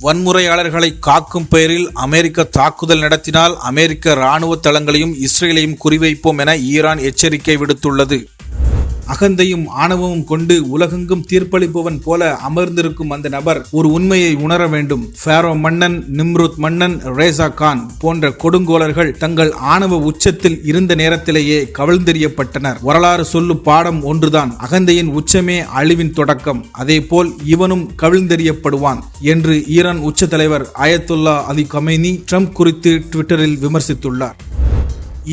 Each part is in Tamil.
வன்முறையாளர்களை காக்கும் பெயரில் அமெரிக்கா தாக்குதல் நடத்தினால் அமெரிக்க இராணுவ தளங்களையும் இஸ்ரேலையும் குறிவைப்போம் என ஈரான் எச்சரிக்கை விடுத்துள்ளது. அகந்தையும் ஆணவமும் கொண்டு உலகெங்கும் தீர்ப்பளிப்பவன் போல அமர்ந்திருக்கும் அந்த நபர் ஒரு உண்மையை உணர வேண்டும். ஃபாரோ மன்னன், நிம்ருத் மன்னன், ரேசா கான் போன்ற கொடுங்கோலர்கள் தங்கள் ஆணவ உச்சத்தில் இருந்த நேரத்திலேயே கவிழ்ந்தெறியப்பட்டனர். வரலாறு சொல்லும் பாடம் ஒன்றுதான், அகந்தையின் உச்சமே அழிவின் தொடக்கம், அதேபோல் இவனும் கவிழ்ந்தெறியப்படுவான் என்று ஈரான் உச்ச தலைவர் அயத்துல்லா அலி கமேனி ட்ரம்ப் குறித்து ட்விட்டரில் விமர்சித்துள்ளார்.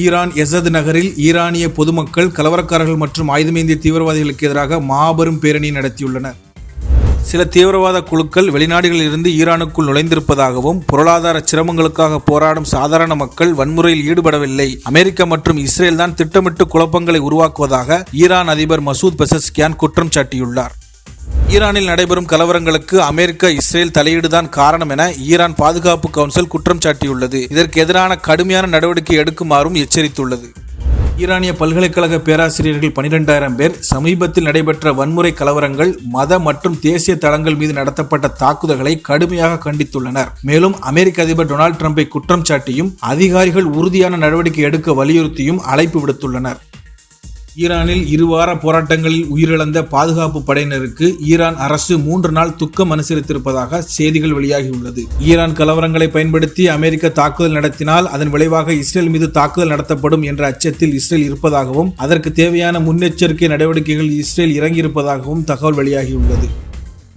ஈரான் எசத் நகரில் ஈரானிய பொதுமக்கள் கலவரக்காரர்கள் மற்றும் ஆயுதமேந்திய தீவிரவாதிகளுக்கு எதிராக மாபெரும் பேரணி நடத்தியுள்ளனர். சில தீவிரவாத குழுக்கள் வெளிநாடுகளில் இருந்து ஈரானுக்குள் நுழைந்திருப்பதாகவும் பொருளாதார சிரமங்களுக்காக போராடும் சாதாரண மக்கள் வன்முறையில் ஈடுபடவில்லை, அமெரிக்கா மற்றும் இஸ்ரேல் தான் திட்டமிட்டு குழப்பங்களை உருவாக்குவதாக ஈரான் அதிபர் மசூத் பெசஸ்கியான் குற்றம் சாட்டியுள்ளார். ஈரானில் நடைபெறும் கலவரங்களுக்கு அமெரிக்கா இஸ்ரேல் தலையீடுதான் காரணம் என ஈரான் பாதுகாப்பு கவுன்சில் குற்றம் சாட்டியுள்ளது. இதற்கு எதிரான கடுமையான நடவடிக்கை எடுக்குமாறும் எச்சரித்துள்ளது. ஈரானிய பல்கலைக்கழக பேராசிரியர்கள் 12,000 பேர் சமீபத்தில் நடைபெற்ற வன்முறை கலவரங்கள், மத மற்றும் தேசிய தளங்கள் மீது நடத்தப்பட்ட தாக்குதல்களை கடுமையாக கண்டித்துள்ளனர். மேலும் அமெரிக்க அதிபர் டொனால்டு ட்ரம்பை குற்றம் சாட்டியும் அதிகாரிகள் உறுதியான நடவடிக்கை எடுக்க வலியுறுத்தியும் அழைப்பு விடுத்துள்ளனர். ஈரானில் இருவார போராட்டங்களில் உயிரிழந்த பாதுகாப்பு படையினருக்கு ஈரான் அரசு 3 நாள் துக்கம் அனுசரித்திருப்பதாக செய்திகள் வெளியாகியுள்ளது. ஈரான் கலவரங்களை பயன்படுத்தி அமெரிக்கா தாக்குதல் நடத்தினால் அதன் விளைவாக இஸ்ரேல் மீது தாக்குதல் நடத்தப்படும் என்ற அச்சத்தில் இஸ்ரேல் இருப்பதாகவும் அதற்கு தேவையான முன்னெச்சரிக்கை நடவடிக்கைகள் இஸ்ரேல் இறங்கியிருப்பதாகவும் தகவல் வெளியாகியுள்ளது.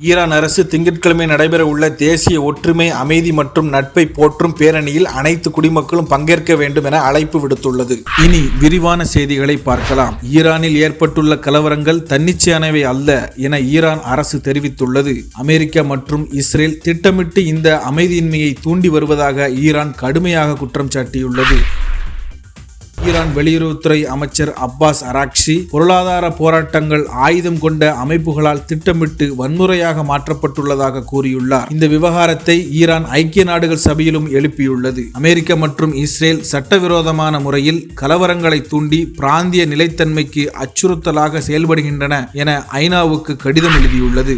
ஈரான் அரசு திங்கட்கிழமை நடைபெற உள்ள தேசிய ஒற்றுமை, அமைதி மற்றும் நட்பை போற்றும் பேரணியில் அனைத்து குடிமக்களும் பங்கேற்க வேண்டும் என அழைப்பு விடுத்துள்ளது. இனி விரிவான செய்திகளை பார்க்கலாம். ஈரானில் ஏற்பட்டுள்ள கலவரங்கள் தன்னிச்சையானவை அல்ல என ஈரான் அரசு தெரிவித்துள்ளது. அமெரிக்கா மற்றும் இஸ்ரேல் திட்டமிட்டு இந்த அமைதியின்மையை தூண்டி வருவதாக ஈரான் கடுமையாக குற்றம் சாட்டியுள்ளது. ஈரான் வெளியுறவுத்துறை அமைச்சர் அப்பாஸ் அராக்சி, பொருளாதார போராட்டங்கள் ஆயுதம் கொண்ட அமைப்புகளால் திட்டமிட்டு வன்முறையாக மாற்றப்பட்டுள்ளதாக கூறியுள்ளார். இந்த விவகாரத்தை ஈரான் ஐக்கிய நாடுகள் சபையிலும் எழுப்பியுள்ளது. அமெரிக்கா மற்றும் இஸ்ரேல் சட்டவிரோதமான முறையில் கலவரங்களை தூண்டி பிராந்திய நிலைத்தன்மைக்கு அச்சுறுத்தலாக செயல்படுகின்றன என ஐநாவுக்கு கடிதம் எழுதியுள்ளது.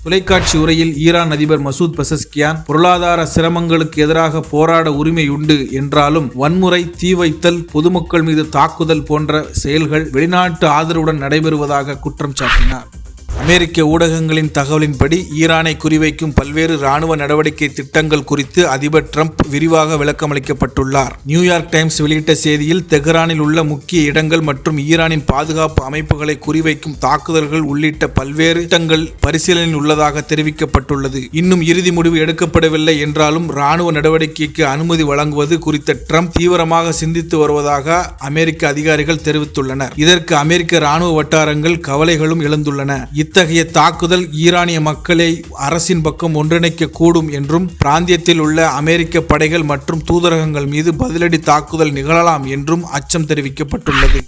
தொலைக்காட்சி உரையில் ஈரான் அதிபர் மசூத் பெசஸ்கியான், பொருளாதார சிரமங்களுக்கு எதிராக போராட உரிமையுண்டு என்றாலும் வன்முறை, தீ வைத்தல், பொதுமக்கள் மீது தாக்குதல் போன்ற செயல்கள் வெளிநாட்டு ஆதரவுடன் நடைபெறுவதாக குற்றம் சாட்டினார். அமெரிக்க ஊடகங்களின் தகவலின்படி ஈரானை குறிவைக்கும் பல்வேறு இராணுவ நடவடிக்கை திட்டங்கள் குறித்து அதிபர் ட்ரம்ப் விரிவாக விளக்கமளிக்கப்பட்டுள்ளார். நியூயார்க் டைம்ஸ் வெளியிட்ட செய்தியில், தெஹ்ரானில் உள்ள முக்கிய இடங்கள் மற்றும் ஈரானின் பாதுகாப்பு அமைப்புகளை குறிவைக்கும் தாக்குதல்கள் உள்ளிட்ட பல்வேறு திட்டங்கள் பரிசீலனையில் உள்ளதாக தெரிவிக்கப்பட்டுள்ளது. இன்னும் இறுதி முடிவு எடுக்கப்படவில்லை என்றாலும் இராணுவ நடவடிக்கைக்கு அனுமதி வழங்குவது குறித்த ட்ரம்ப் தீவிரமாக சிந்தித்து வருவதாக அமெரிக்க அதிகாரிகள் தெரிவித்துள்ளனர். இதற்கு அமெரிக்க இராணுவ வட்டாரங்கள் கவலைகளும் எழுந்துள்ளன. இத்தகைய தாக்குதல் ஈரானிய மக்களை அரசின் பக்கம் ஒன்றிணைக்க கூடும் என்றும் பிராந்தியத்தில் உள்ள அமெரிக்க படைகள் மற்றும் தூதரகங்கள் மீது பதிலடி தாக்குதல் நிகழலாம் என்றும் அச்சம் தெரிவிக்கப்பட்டுள்ளது.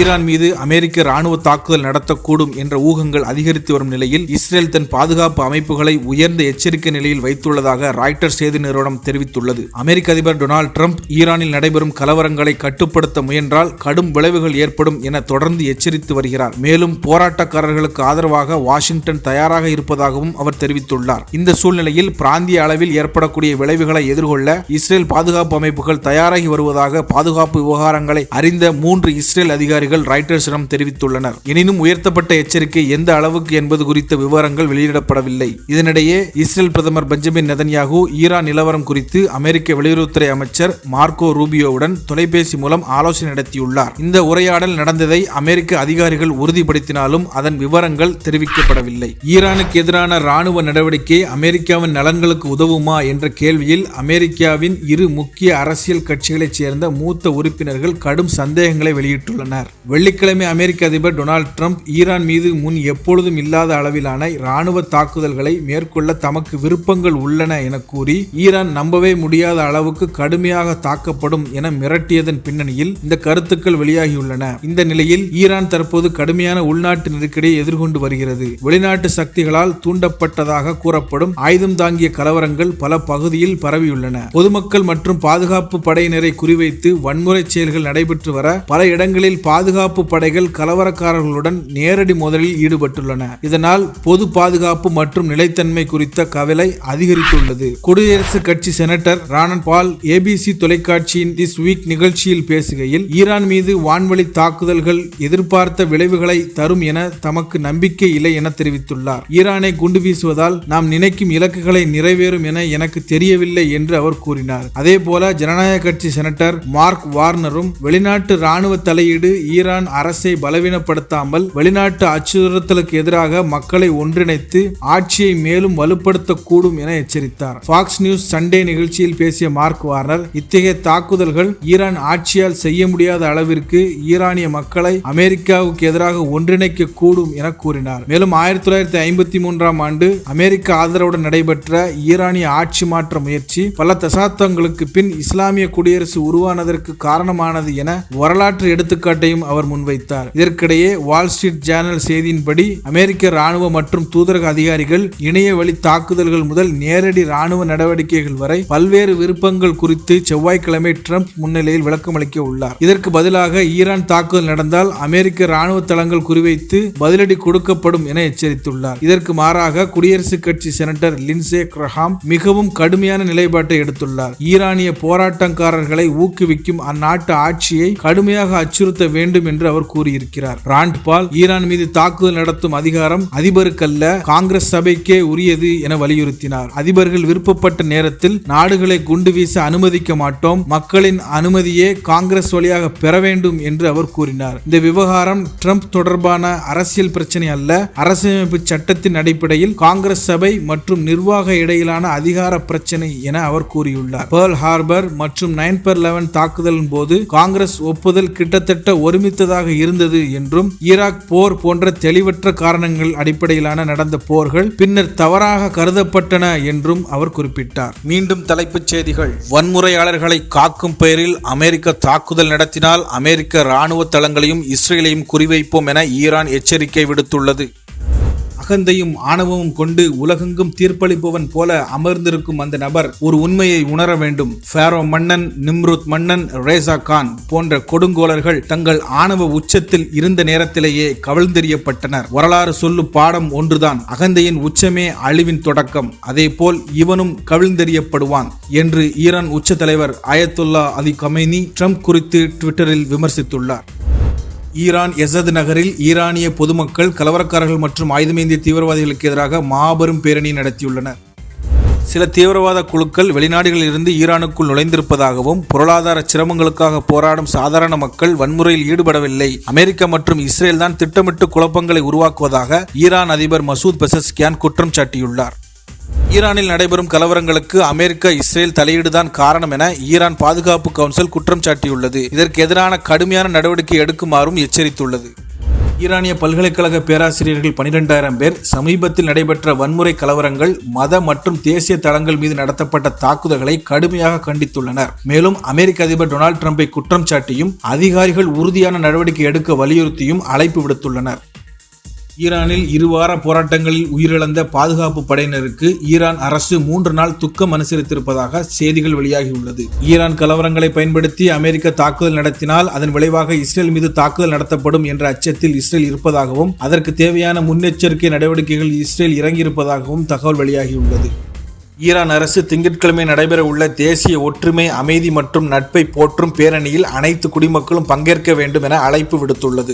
ஈரான் மீது அமெரிக்க இராணுவ தாக்குதல் நடத்தக்கூடும் என்ற ஊகங்கள் அதிகரித்து வரும் நிலையில் இஸ்ரேல் தன் பாதுகாப்பு அமைப்புகளை உயர்ந்த எச்சரிக்கை நிலையில் வைத்துள்ளதாக ராய்ட்டர்ஸ் செய்தி நிறுவனம் தெரிவித்துள்ளது. அமெரிக்க அதிபர் டொனால்டு ட்ரம்ப் ஈரானில் நடைபெறும் கலவரங்களை கட்டுப்படுத்த முயன்றால் கடும் விளைவுகள் ஏற்படும் என தொடர்ந்து எச்சரித்து வருகிறார். மேலும் போராட்டக்காரர்களுக்கு ஆதரவாக வாஷிங்டன் தயாராக இருப்பதாகவும் அவர் தெரிவித்துள்ளார். இந்த சூழ்நிலையில் பிராந்திய அளவில் ஏற்படக்கூடிய விளைவுகளை எதிர்கொள்ள இஸ்ரேல் பாதுகாப்பு அமைப்புகள் தயாராகி வருவதாக பாதுகாப்பு விவகாரங்களை அறிந்த 3 இஸ்ரேல் அதிகாரிகள் ராய்ட்டர்ஸிடம் தெரிவித்துள்ளனர். எனினும் உயர்த்தப்பட்ட எச்சரிக்கை எந்த அளவுக்கு என்பது குறித்த விவரங்கள் வெளியிடப்படவில்லை. இதனிடையே இஸ்ரேல் பிரதமர் பெஞ்சமின் நெதன்யாகு ஈரான் நிலவரம் குறித்து அமெரிக்க வெளியுறவுத்துறை அமைச்சர் மார்க்கோ ரூபியோவுடன் தொலைபேசி மூலம் ஆலோசனை நடத்தியுள்ளார். இந்த உரையாடல் நடந்ததை அமெரிக்க அதிகாரிகள் உறுதிப்படுத்தினாலும் அதன் விவரங்கள் தெரிவிக்கப்படவில்லை. ஈரானுக்கு எதிரான இராணுவ நடவடிக்கை அமெரிக்காவின் நலன்களுக்கு உதவுமா என்ற கேள்வியில் அமெரிக்காவின் 2 முக்கிய அரசியல் கட்சிகளைச் சேர்ந்த மூத்த உறுப்பினர்கள் கடும் சந்தேகங்களை வெளியிட்டுள்ளனர். வெள்ளிக்கிழமை அமெரிக்க அதிபர் டொனால்டு ட்ரம்ப் ஈரான் மீது முன் எப்பொழுதும் இல்லாத அளவிலான இராணுவ தாக்குதல்களை மேற்கொள்ள தமக்கு விருப்பங்கள் உள்ளன என கூறி ஈரான் நம்பவே முடியாத அளவுக்கு கடுமையாக தாக்கப்படும் என மிரட்டியதன் பின்னணியில் இந்த கருத்துக்கள் வெளியாகியுள்ளன. இந்த நிலையில் ஈரான் தற்போது கடுமையான உள்நாட்டு நெருக்கடியை எதிர்கொண்டு வருகிறது. வெளிநாட்டு சக்திகளால் தூண்டப்பட்டதாக கூறப்படும் ஆயுதம் தாங்கிய கலவரங்கள் பல பகுதியில் பரவியுள்ளன. பொதுமக்கள் மற்றும் பாதுகாப்பு படையினரை குறிவைத்து வன்முறை செயல்கள் நடைபெற்று வர பல இடங்களில் பாதுகாப்பு பாதுகாப்பு படைகள் கலவரக்காரர்களுடன் நேரடி மோதலில் ஈடுபட்டுள்ளன. இதனால் பொது பாதுகாப்பு மற்றும் நிலைத்தன்மை குறித்த கவலை அதிகரித்துள்ளது. குடியரசுக் கட்சி செனட்டர் ரான் பால் ABC தொலைக்காட்சியின் திஸ் வீக் நிகழ்ச்சியில் பேசுகையில், ஈரான் மீது வான்வழி தாக்குதல்கள் எதிர்பார்த்த விளைவுகளை தரும் என தமக்கு நம்பிக்கை இல்லை என தெரிவித்துள்ளார். ஈரானை குண்டு வீசுவதால் நாம் நினைக்கும் இலக்குகளை நிறைவேறும் என எனக்கு தெரியவில்லை என்று அவர் கூறினார். அதேபோல ஜனநாயக கட்சி செனட்டர் மார்க் வார்னரும் வெளிநாட்டு ராணுவ தலையீடு ஈரான் அரசை பலவீனப்படுத்தாமல் வெளிநாட்டு அச்சுறுத்தலுக்கு எதிராக மக்களை ஒன்றிணைத்து ஆட்சியை மேலும் வலுப்படுத்தக்கூடும் என எச்சரித்தார். ஃபாக்ஸ் நியூஸ் சண்டே நிகழ்ச்சியில் பேசிய மார்க் வார்னர், இத்தகைய தாக்குதல்கள் ஈரான் ஆட்சியால் செய்ய முடியாத அளவிற்கு ஈரானிய மக்களை அமெரிக்காவுக்கு எதிராக ஒன்றிணைக்க கூடும் என கூறினார். மேலும் 1953ஆம் ஆண்டு அமெரிக்க ஆதரவுடன் நடைபெற்ற ஈரானிய ஆட்சி மாற்ற முயற்சி பல தசாப்தங்களுக்கு பின் இஸ்லாமிய குடியரசு உருவானதற்கு காரணமானது என வரலாற்று எடுத்துக்காட்டையும் அவர் முன்வைத்தார். இதற்கிடையே வால் ஸ்ட்ரீட் ஜேர்னல் செய்தியின்படி அமெரிக்க ராணுவ மற்றும் தூதரக அதிகாரிகள் இணைய வழி தாக்குதல்கள் முதல் நேரடி ராணுவ நடவடிக்கைகள் வரை பல்வேறு விருப்பங்கள் குறித்து செவ்வாய்க்கிழமை ட்ரம்ப் முன்னிலையில் விளக்கமளிக்க உள்ளார். இதற்கு பதிலாக ஈரான் தாக்குதல் நடந்தால் அமெரிக்க ராணுவ தளங்கள் குறிவைத்து பதிலடி கொடுக்கப்படும் என எச்சரித்துள்ளார். இதற்கு மாறாக குடியரசுக் கட்சி செனட்டர் லின்சே கிரஹாம் மிகவும் கடுமையான நிலைப்பாட்டை எடுத்துள்ளார். ஈரானிய போராட்டக்காரர்களை ஊக்குவிக்கும் அந்நாட்டு ஆட்சியை கடுமையாக அச்சுறுத்த வேண்டும் என்று அவர் கூறியிருக்கிறார். ராண்ட் பால் ஈரான் மீது தாக்குதல் நடத்தும் அதிகாரம் அதிபருக்கல்ல, காங்கிரஸ் சபைக்கே உரியது என வலியுறுத்தினார். அதிபர்கள் விருப்பப்பட்ட நேரத்தில் நாடுகளை குண்டு வீச அனுமதிக்க மாட்டோம், மக்களின் அனுமதியே காங்கிரஸ் வழியாக பெற வேண்டும் என்று அவர் கூறினார். இந்த விவகாரம் ட்ரம்ப் தொடர்பான அரசியல் பிரச்சனை அல்ல, அரசியலமைப்பு சட்டத்தின் அடிப்படையில் காங்கிரஸ் சபை மற்றும் நிர்வாக இடையிலான அதிகார பிரச்சனை என அவர் கூறியுள்ளார். பேர்ல் ஹார்பர் மற்றும் 9/11 தாக்குதலின் போது காங்கிரஸ் ஒப்புதல் கிட்டத்தட்ட ஒருமித்ததாக இருந்தது என்றும் ஈராக் போர் போன்ற தெளிவற்ற காரணங்கள் அடிப்படையிலான நடந்த போர்கள் பின்னர் தவறாக கருதப்பட்டன என்றும் அவர் குறிப்பிட்டார். மீண்டும் தலைப்புச் செய்திகள். வன்முறையாளர்களை காக்கும் பெயரில் அமெரிக்க தாக்குதல் நடத்தினால் அமெரிக்க ராணுவ தளங்களையும் இஸ்ரேலையும் குறிவைப்போம் என ஈரான் எச்சரிக்கை விடுத்துள்ளது. அகந்தையும் ஆணவமும் கொண்டு உலகெங்கும் தீர்ப்பளிப்பவன் போல அமர்ந்திருக்கும் அந்த நபர் ஒரு உண்மையை உணர வேண்டும். ஃபாரோ மன்னன், நிம்ருத் மன்னன், ரேசா கான் போன்ற கொடுங்கோலர்கள் தங்கள் ஆணவ உச்சத்தில் இருந்த நேரத்திலேயே கவிழ்ந்தெறியப்பட்டனர். வரலாறு சொல்லும் பாடம் ஒன்றுதான், அகந்தையின் உச்சமே அழிவின் தொடக்கம், அதே போல் இவனும் கவிழ்ந்தெறியப்படுவான் என்று ஈரான் உச்ச தலைவர் அயத்துல்லா அலி கமேனி ட்ரம்ப் குறித்து ட்விட்டரில் விமர்சித்துள்ளார். ஈரான் எசத் நகரில் ஈரானிய பொதுமக்கள் கலவரக்காரர்கள் மற்றும் ஆயுதமேந்திய தீவிரவாதிகளுக்கு எதிராக மாபெரும் பேரணி நடத்தியுள்ளனர். சில தீவிரவாத குழுக்கள் வெளிநாடுகளில் இருந்து ஈரானுக்குள் நுழைந்திருப்பதாகவும், பொருளாதார சிரமங்களுக்காக போராடும் சாதாரண மக்கள் வன்முறையில் ஈடுபடவில்லை, அமெரிக்கா மற்றும் இஸ்ரேல் தான் திட்டமிட்டு குழப்பங்களை உருவாக்குவதாக ஈரான் அதிபர் மசூத் பெசஸ்கியான் குற்றம் சாட்டியுள்ளார். ஈரானில் நடைபெறும் கலவரங்களுக்கு அமெரிக்கா, இஸ்ரேல் தலையீடுதான் காரணம் என ஈரான் பாதுகாப்பு கவுன்சில் குற்றம் சாட்டியுள்ளது. இதற்கு எதிரான கடுமையான நடவடிக்கை எடுக்குமாறும் எச்சரித்துள்ளது. ஈரானிய பல்கலைக்கழக பேராசிரியர்கள் 12,000 பேர் சமீபத்தில் நடைபெற்ற வன்முறை கலவரங்கள், மத மற்றும் தேசிய தளங்கள் மீது நடத்தப்பட்ட தாக்குதல்களை கடுமையாக கண்டித்துள்ளனர். மேலும் அமெரிக்க அதிபர் டொனால்டு ட்ரம்பை குற்றம் சாட்டியும் அதிகாரிகள் உறுதியான நடவடிக்கை எடுக்க வலியுறுத்தியும் அழைப்பு விடுத்துள்ளனர். ஈரானில் 2 வார போராட்டங்களில் உயிரிழந்த பாதுகாப்பு படையினருக்கு ஈரான் அரசு 3 நாள் துக்கம் அனுசரித்திருப்பதாக செய்திகள் வெளியாகியுள்ளது. ஈரான் கலவரங்களை பயன்படுத்தி அமெரிக்கா தாக்குதல் நடத்தினால் அதன் விளைவாக இஸ்ரேல் மீது தாக்குதல் நடத்தப்படும் என்ற அச்சத்தில் இஸ்ரேல் இருப்பதாகவும், அதற்கு தேவையான முன்னெச்சரிக்கை நடவடிக்கைகள் இஸ்ரேல் இறங்கியிருப்பதாகவும் தகவல் வெளியாகியுள்ளது. ஈரான் அரசு திங்கட்கிழமை நடைபெற உள்ள தேசிய ஒற்றுமை, அமைதி மற்றும் நட்பை போற்றும் பேரணியில் அனைத்து குடிமக்களும் பங்கேற்க வேண்டும் என அழைப்பு விடுத்துள்ளது.